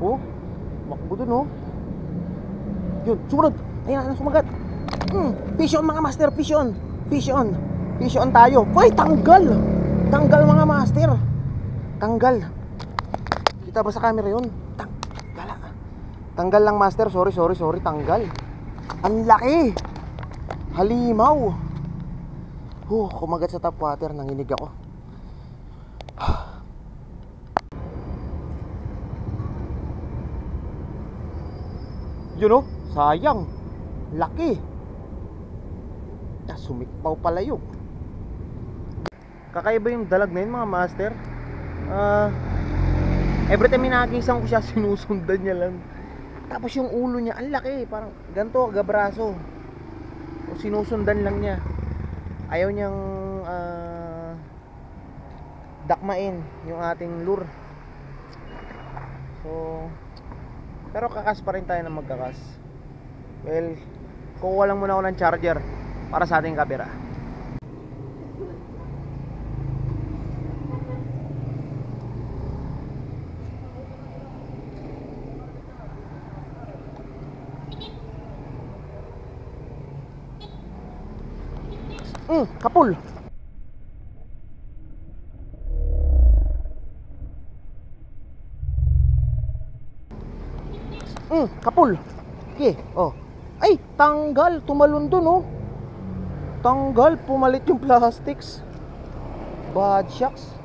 Oh, makbo dun oh. Yun, sumunod. Ayan na, sumagat. Fish on mga master, fish on. Fish on. Fish on tayo. Uy, tanggal. Tanggal mga master. Tanggal. Kita ba sa camera yun? Tanggal. Tanggal lang master, sorry, tanggal. Ang laki. Halimaw. Kumagat sa top water, nanginig ako. Yun oh, sayang. Laki. Sumikpaw pala yun. Kakaiba yung dalag na yun mga master. Every time minakisan ko siya, sinusundan niya lang. Tapos yung ulo niya, ang laki. Parang ganito, gabraso. O sinusundan lang niya. Ayaw niyang dakmain yung ating lure. So, pero kakas pa rin tayo ng magkakas. Well, kukuha lang muna ako ng charger para sa ating camera. Kapul. Kapul. Okay, oh. Ay, tanggal, tumalon dun oh. Tanggal, pumalit yung plastics. Bad shucks.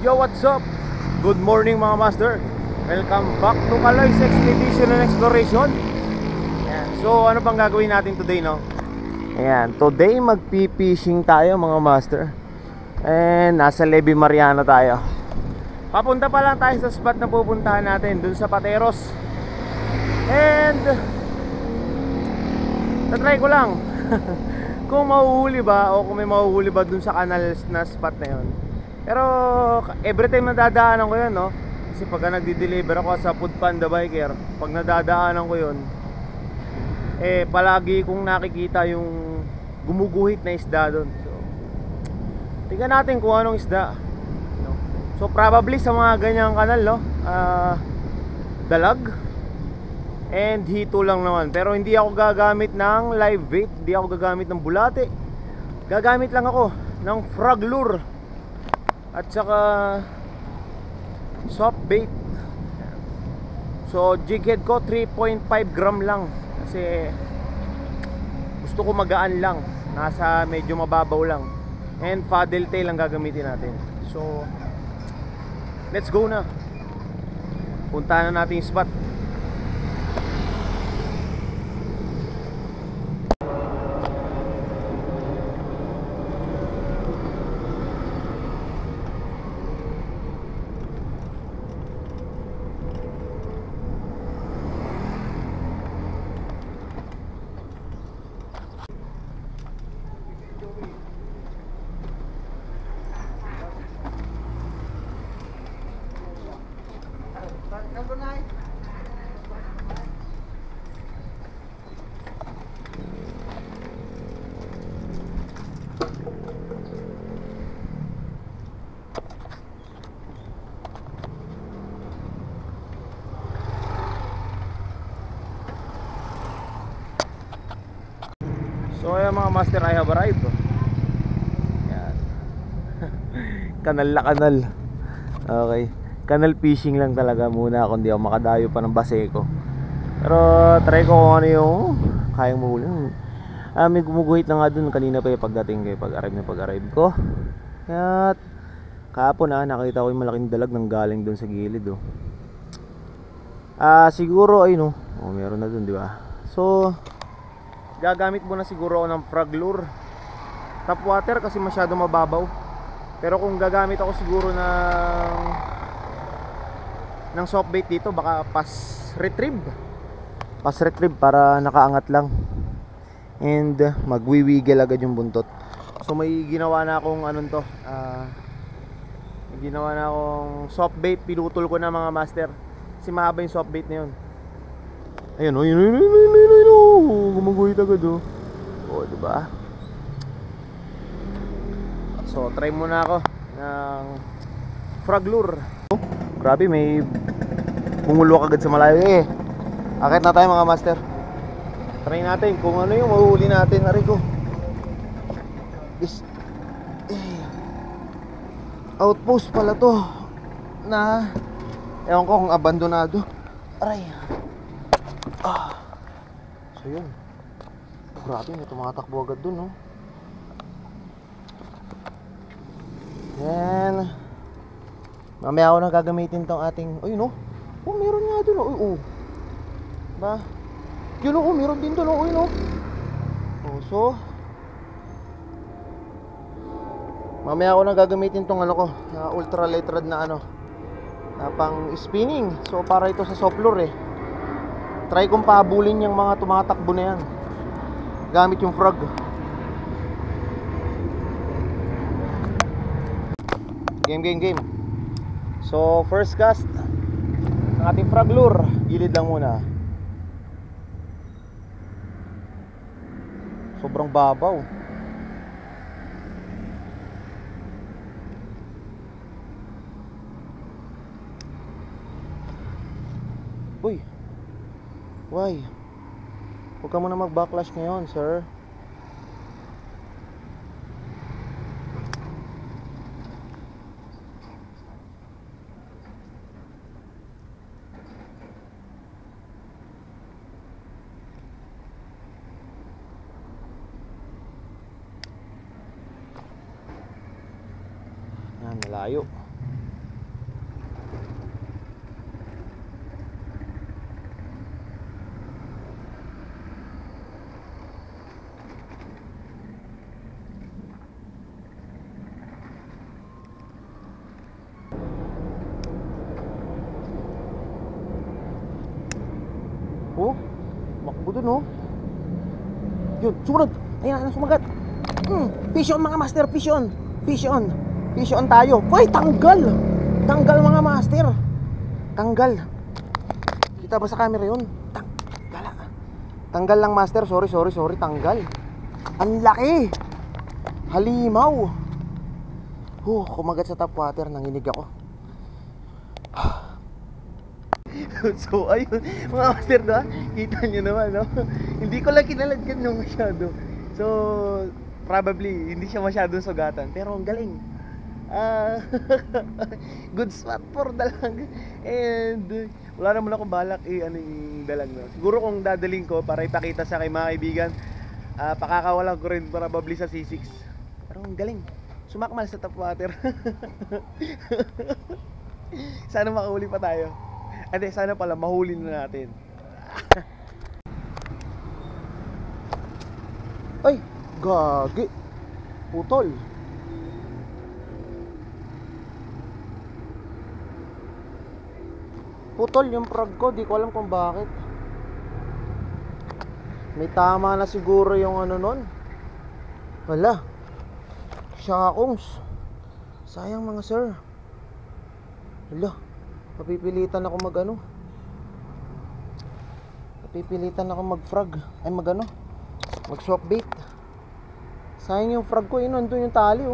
Yo, what's up? Good morning mga master. Welcome back to Kaloy's Expedition and Exploration. Ayan. So ano bang gagawin natin today, no? Ayan, today magpi-fishing tayo mga master. And nasa Levy Mariano tayo. Papunta pa lang tayo sa spot na pupuntahan natin, dun sa Pateros. And tatry ko lang kung mahuhuli ba o kung may mahuhuli ba dun sa kanal na spot na yun. Pero every time nadadaanan ko yun, no? Kasi pagka nagdi-deliver ako sa Food Panda Biker, pag nadadaanan ko yun, palagi kong nakikita yung gumuguhit na isda doon. So tingnan natin kung anong isda, no? So probably sa mga ganyang kanal, no? Dalag and hito lang naman. Pero hindi ako gagamit ng live bait, hindi ako gagamit ng bulate. Gagamit lang ako ng frog lure at saka soft bait. So jig head ko 3.5 gram lang, kasi gusto ko magaan lang, nasa medyo mababaw lang. And paddle tail ang gagamitin natin. So let's go na. Puntahan na natin yung spot. So ayan mga master, I have arrived. Yan. Kanal na kanal. Okay. Kanal fishing lang talaga muna ako, hindi ako makadayo pa ng Baseco. Pero try ko kung ano yung kayang mahuli. May gumuguhit na nga dun kanina pa yung pagdating ko, pag-arrive ko. At kahapon nakita ko yung malaking dalag ng galing dun sa gilid siguro ay meron na dun, di ba? So gagamit muna siguro ako ng frog lure. Top water kasi masyado mababaw. Pero kung gagamit ako siguro ng soft bait dito, baka pass retrieve para nakaangat lang and magwiwiggle agad yung buntot. So may ginawa na akong soft bait, pinutol ko na mga master kasi mahaba yung soft bait na yun. Ayun gumuguhit agad diba? So try muna ako ng frog lure. Grabe, may bumulwak agad sa malayo Akit na tayo mga master. Try natin kung ano yung mahuhuli natin. Arigo, outpost pala to na ewan ko kung abandonado. Aray. So yun, grabe, may tumatakbo agad dun Then mamaya ako na gagamitin tong ating meron nga dun ba? Yun meron din dun so mamaya ako na gagamitin tong ultra light rod na pang spinning. So para ito sa soft lure try kong pahabulin yung mga tumatakbo na yan gamit yung frog. Game. So first cast ng ating frog lure, gilid lang muna. Sobrang babaw. Uy, why? Huwag ka muna mag-backlash ngayon, sir. Yan, malayo. Makbo dun Yun, sumunod. Ayan, sumagat. Fish on mga master, fish on. Fish on tayo. Uy, tanggal mga master. Tanggal. Kita ba sa camera yun? Tanggal lang master, sorry, tanggal. Ang laki. Halimaw. Kumagat sa top water, nanginig ako. So ayun mga master kita nyo naman hindi ko lang kinaladkan nung masyado. So probably hindi siya masyadong sugatan, pero ang galing. Good spot for dalang. And wala naman akong balak yung dalang siguro kung dadaling ko para ipakita sa kay mga kaibigan, pakakawalan ko rin probably sa C6. Pero ang galing, sumakmal sa top water. Sana makahuli pa tayo. Sana pala mahuli na natin. Ay, gagi. Putol. Putol yung frog ko, di ko alam kung bakit. May tama na siguro yung nun. Wala. Shakons. Sayang mga sir. Wala. Papipilitan ako mag-frog. Ay mag-soft bait. Sayang yung frog ko, nandun yung tali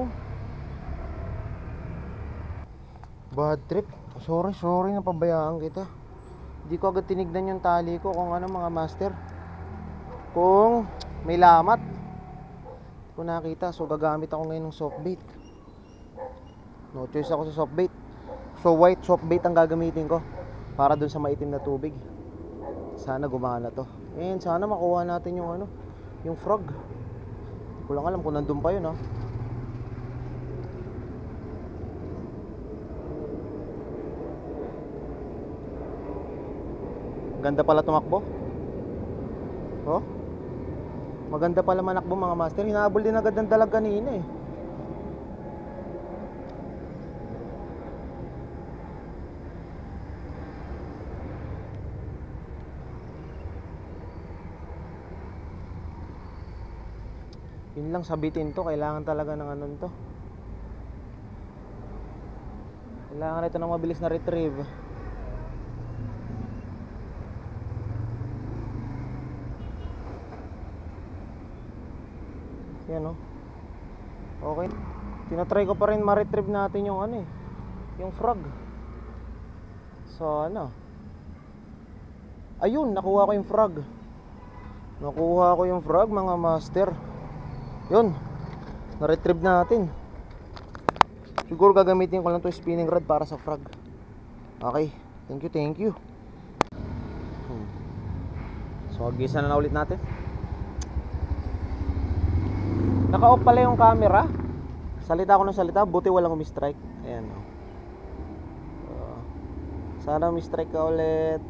Bad trip. Sorry na pabayaan kita. Hindi ko agad tinignan yung tali ko kung mga master. Kung may lamat. ko nakita. So gagamit ako ngayon ng soft bait. No choice ako sa soft bait. So white soft bait ang gagamitin ko para dun sa maitim na tubig. Sana gumana to. And sana makuha natin yung ano, yung frog. Hindi ko lang alam kung nandun pa yun, ha. Ganda pala tumakbo. Oh. Maganda pala manakbo mga master. Hinahabol din agad ng dalag kanina eh. Yun lang, sabitin to. Kailangan talaga ng ano to. Kailangan ito ng mabilis na retrieve. Yan, oh. Okay. Tinatry ko pa rin ma-retrieve natin yung ano eh, yung frog. So ano, ayun, nakuha ko yung frog. Nakuha ko yung frog mga master. Yun, na-retrieve natin. Siguro gagamitin ko lang to spinning rod para sa frog. Okay, thank you. So agisa na ulit natin. Naka-off pala yung camera. Salita ako ng salita, buti walang umi-strike. Ayan, oh. Sana umi-strike ka ulit.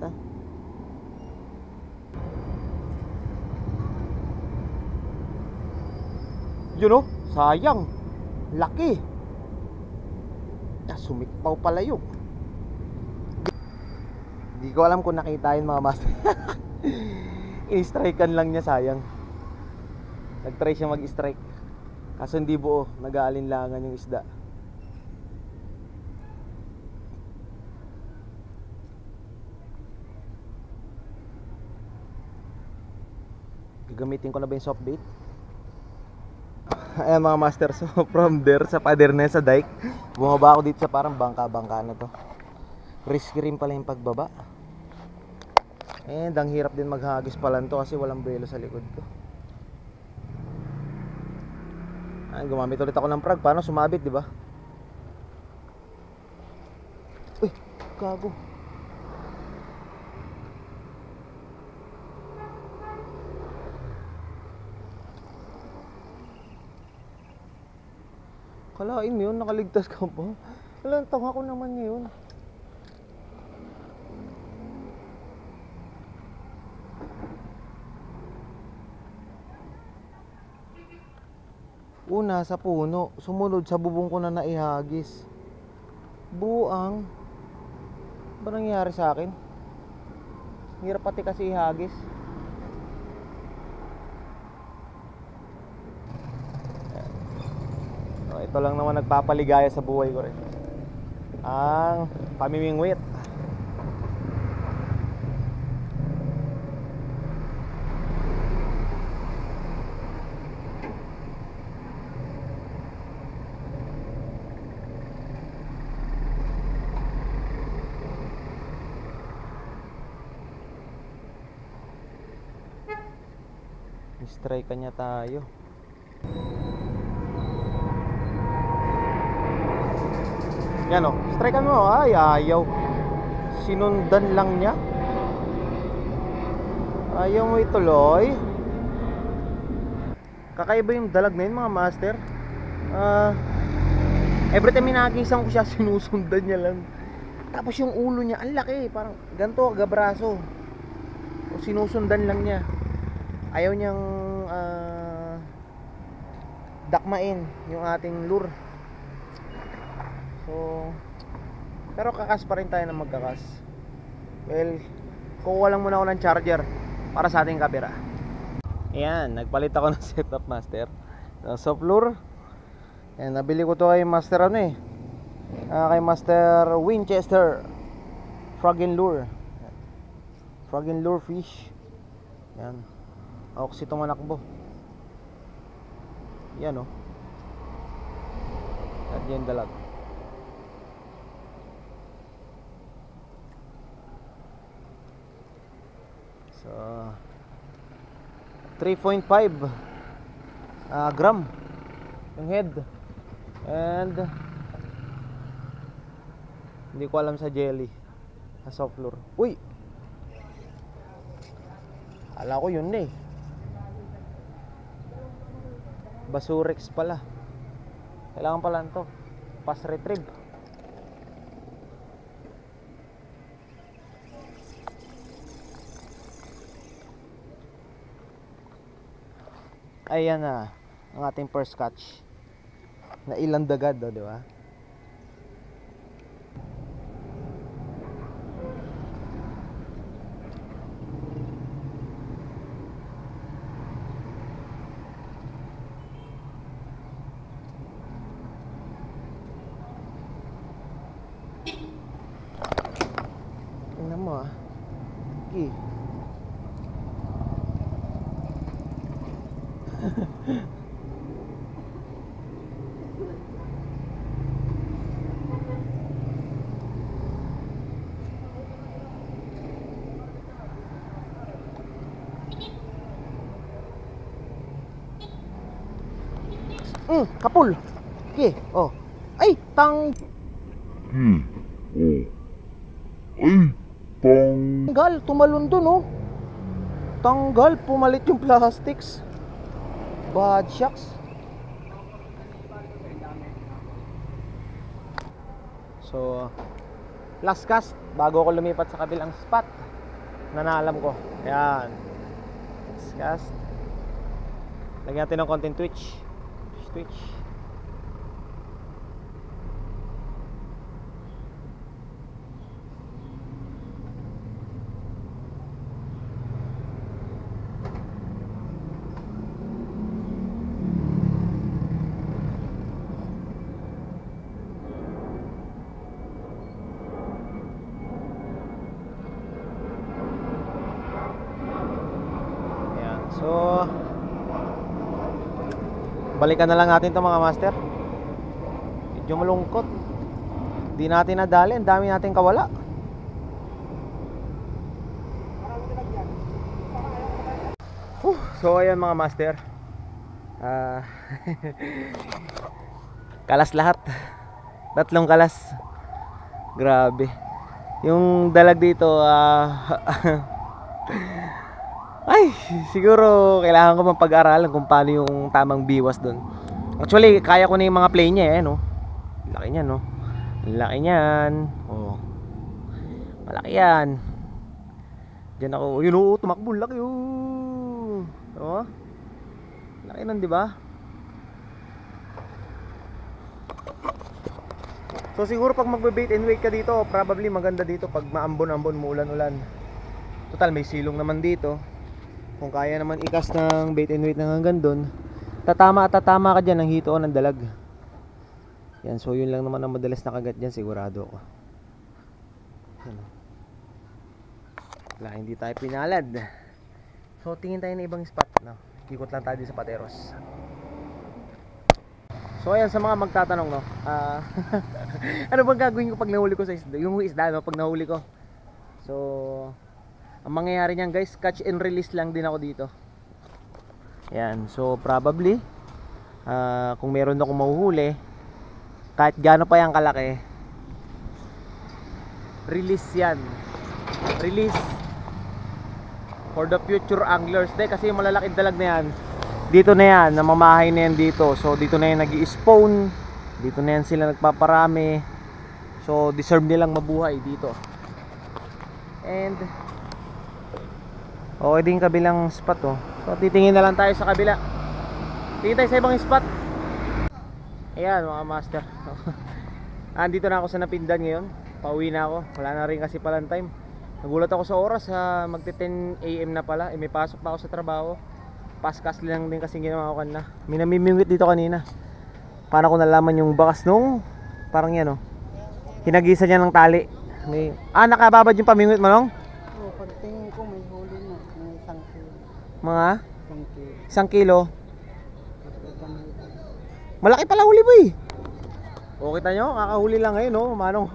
Yun, oh, sayang. Laki. Sumikpaw pala yun. Hindi ko alam kung nakita yun mga master. I-strikean lang niya, sayang. Nag-try siya mag-strike. Kaso hindi buo, nag-aalinlangan yung isda. Gagamitin ko na ba yung soft bait? Ayan mga master, so from there sa pader na sa dike, bumaba ako dito sa parang bangka-bangka na to. Risky rin pala yung pagbaba. And ang hirap din maghagis pala to kasi walang belo sa likod ko. Ay, gumamit ulit ako ng frog. Paano sumabit, di ba? Uy, gago. Kalain mo yun, nakaligtas ka pa. Wala, tanga ko naman ngayon. Una sa puno, sumunod sa bubong ko na naihagis. Buang. Ba nangyari sa akin? Hirap pati kasi ihagis. So, ito lang naman nagpapaligaya sa buhay ko rin. Ang pamimingwit. Strike kanya tayo. Yan o, strike mo. Ay, ayaw. Sinundan lang niya. Ayaw mo ituloy. Kakaiba yung dalag na yun mga master. Every time minagisan ko siya, sinusundan niya lang. Tapos yung ulo niya, ang laki. Parang ganito, gabraso. O sinusundan lang niya. Ayaw niyang dakmain yung ating lure. So, pero kakas pa rin tayo na magkakas. Well, kukuha lang muna ako ng charger para sa ating camera. Ayan, nagpalit ako ng setup master. Soft lure. Ayan, nabili ko to kay master ano eh. Kay master Winchester Frog and Lure. Frog and Lure fish. Ayan. Ako kasi tumanakbo. Yan o. At yan dalag. So 3.5. gram yung head. And hindi ko alam sa jelly, sa soft lure. Uy, ala ko yun eh, Basurex pala. Kailangan pala ito pass retrieve. Ayan na ang ating first catch na ilandagad, di ba? Tingnan mo ah. Okay. Kapul. Okay, oh. Ay, tanggal, tumalon dun, oh. Tanggal, pumalit yung plastics. Bad shucks. So, last cast bago ako lumipat sa kabilang spot na naalam ko. Ayan. Last cast. Lagyan natin ng konting twitch. Twitch. So, balikan na lang natin to mga master. Medyo malungkot. Di natin nadali, ang dami natin kawala. So ayan mga master, kalas lahat. Tatlong kalas. Grabe. Yung dalag dito ay, siguro kailangan ko pang pag-aralan kung paano yung tamang biwas doon. Actually, kaya ko na yung mga play niya, no? Laki niyan, no? Laki niyan. Oh. Malaki yan. Diyan ako, yun, oh, tumakbo, laki, oh. Oh. Laki nun, di ba? So siguro pag magbe-bait and wait ka dito, probably maganda dito pag maambon-ambon, muulan-ulan. Total, may silong naman dito. Kung kaya naman ikas ng bait and wait na hanggang doon, tatama ka dyan ng hito o ng dalag. Yan, so yun lang naman ang madalas nakagat dyan, sigurado ko. Wala, hindi tayo pinalad. So tingin tayo ng ibang spot, no? Ikot lang tayo sa Pateros. So ayan, sa mga magtatanong, no, ano bang gagawin ko pag nahuli ko sa isda? Yung isda, no, pag nahuli ko. So ang mangyayari niyan guys, catch and release lang din ako dito. Yan, so probably kung meron akong mahuhuli, kahit gaano pa yan kalaki, release yan. Release for the future anglers. De, kasi yung malalaking dalag na yan, dito na yan, namamahay na yan dito. So dito na yan nag-i-spawn, dito na yan sila nagpaparami. So deserve nilang mabuhay dito. And okay din kabilang spot, oh. So titingin na lang tayo sa kabila. Tingin tayo sa ibang spot. Ayan mga master. Andito na ako sa Napindan ngayon. Pauwi na ako. Wala na rin kasi palang time. Nagulat ako sa oras, magti 10 AM na pala. May pasok pa ako sa trabaho. Paskas lang din kasi ginawa ko kanina. May namimingwit dito kanina. Paano ko nalaman yung bakas nung parang yan, oh. Hinagisa niya ng tali. May nakababad yung pamingwit mo, nong? Oo, pagtingin ko may huli na. May 1 kilo. Mga 1 kilo. 1 kilo. Malaki pala huli, boy. O kita nyo, kakahuli lang ngayon, no, manong.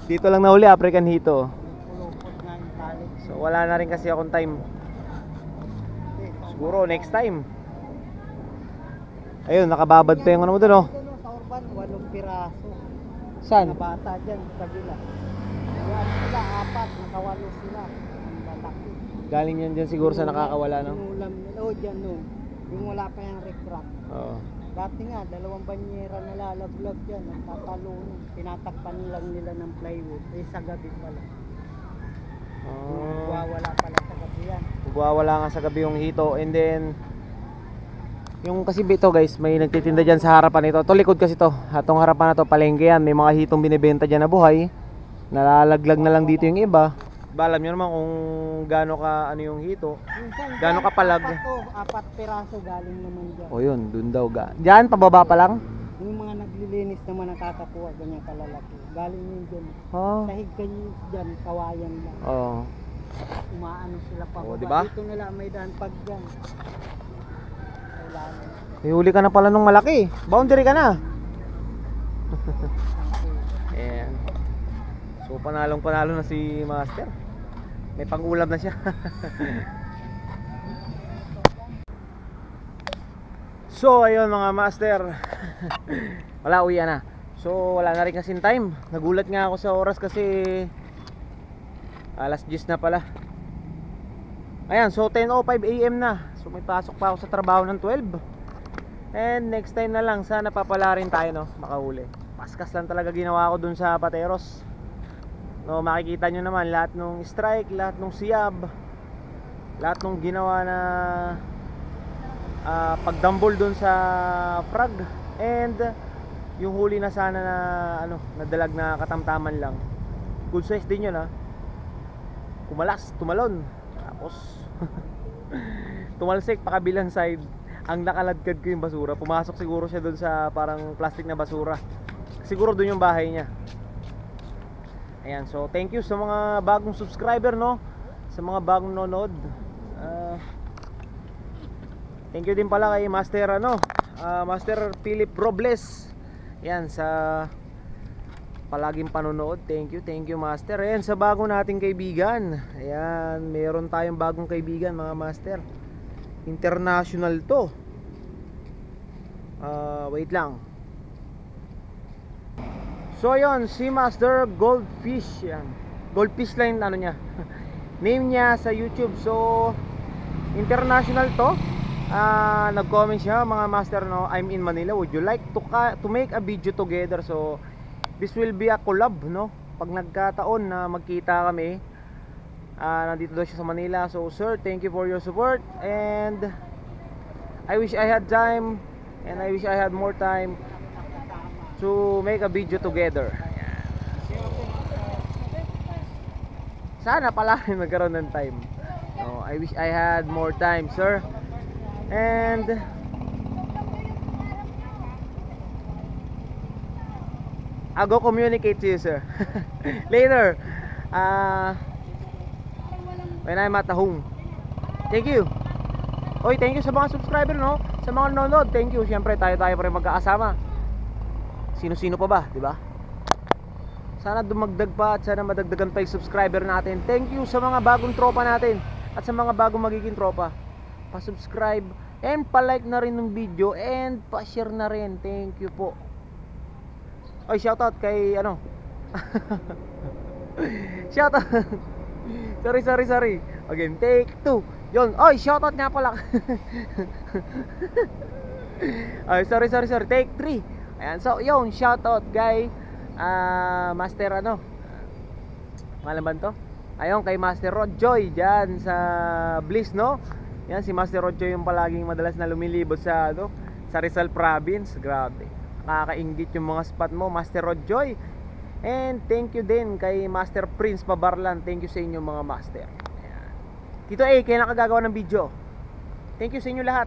Dito lang nahuli, African hito. Pulupot nga yung tali. So wala na rin kasi akong time. Siguro next time. Ayun, nakababad pa yung ano mo dun, oh. Doon sa Urban, 8 piraso. Saan? Na bata dyan, sa kabila. Yan sila, 4, nakawalo sila. Ang lalaki. Galing yan dyan siguro sa nakakawala, no? Inulam nila, dyan no. Yung wala pa yung recrack. Oo. Dati nga, 2 banyera na lalaglag dyan, ang tatalunan. Tinatakpan lang nila ng plywood, sa gabi pala. Wawala pala sa gabi yan. Wala nga sa gabi yung hito. And then yung kasi bito guys, may nagtitinda dyan sa harapan nito. Ito likod kasi to. Atong harapan na to, palengke yan. May mga hitong binibenta dyan na buhay. Nalalaglag na lang dito yung iba. Alam nyo naman kung gaano ka ano yung hito. Minsan, Gaano ka palag? 4 piraso galing naman dyan. O yun, dun daw Dyan, pababa pa lang? Yung mga naglilinis naman nakakakuha, ganyan kalalaki. Galing yun dyan. Oo. Sahig kanyo dyan, kawayan lang. Oo. Umaano sila pa. Oo, diba? Dito nila may daan pag dyan. Kailangan. May huli ka na pala nung malaki. Boundary ka na. Ayan. So panalo na si Master. May pang-ulam na siya. So ayun mga Master. Wala, uwi na. So wala na rin kasing time. Nagulat nga ako sa oras kasi alas 10 na pala. Ayan, so 10:05 AM na. So may pasok pa ako sa trabaho ng 12. And next time na lang, sana papala rin tayo, no, makahuli. Paskas lang talaga ginawa ko dun sa Pateros. No, makikita nyo naman lahat nung strike, lahat nung siyab, lahat nung ginawa na pagdambol dun sa frag. And yung huli na sana na ano, nadalag na katamtaman lang. Good size din yun, ha. Kumalas, tumalon. Tapos tumalsik pa kabilang side. Ang nakaladkad ko yung basura. Pumasok siguro siya doon sa parang plastic na basura. Siguro doon yung bahay niya. Ayan, so thank you sa mga bagong subscriber, no, sa mga bagong nanonood. Thank you din pala kay Master Master Philip Robles. Ayan, sa palaging panonood. Thank you Master. Ayan, sa bago nating kaibigan. Ayan, meron tayong bagong kaibigan mga Master. International to. Wait lang. So ayun, si Master Goldfish. Yan. Goldfish lang ano niya. Name niya sa YouTube. So international to. Nag-comment siya, mga Master, no, I'm in Manila. Would you like to make a video together? So this will be a collab, no. Pag nagkataon na magkita kami, nandito daw siya sa Manila. So sir, thank you for your support. And I wish I had time, and I wish I had more time to make a video together. Sana pala magkaroon ng time. No, I wish I had more time, sir. And I'll go communicate to you, sir. Later. When I'm at the home. Thank you. Oy, thank you sa mga subscriber, no? Sa mga nanonood, thank you. Siyempre, tayo pa rin magkakasama. Sino-sino pa ba, di ba? Sana dumagdag pa at sana madagdagan pa yung subscriber natin. Thank you sa mga bagong tropa natin at sa mga bagong magiging tropa. Pa-subscribe and pa-like na rin ng video and pa-share na rin. Thank you po. Oy, shoutout kay ano. Shoutout. Sorry. Again, take 2. Yon. Oy, shoutout nga pala. Ay, sorry. Take 3. Ayan, so yon, shoutout kay Master ano. Malaman to? Ayun, kay Master Rodjoy diyan sa Bliss, no? Yan, si Master Rodjoy yung palaging madalas na lumilibot sa ano, sa Rizal Province. Grabe. Nakakainggit yung mga spot mo, Master Rodjoy. And thank you din kay Master Prince Pabarlan. Thank you sa inyo mga Master. Ayan. Tito A, kaya nakagagawa ng video. Thank you sa inyo lahat.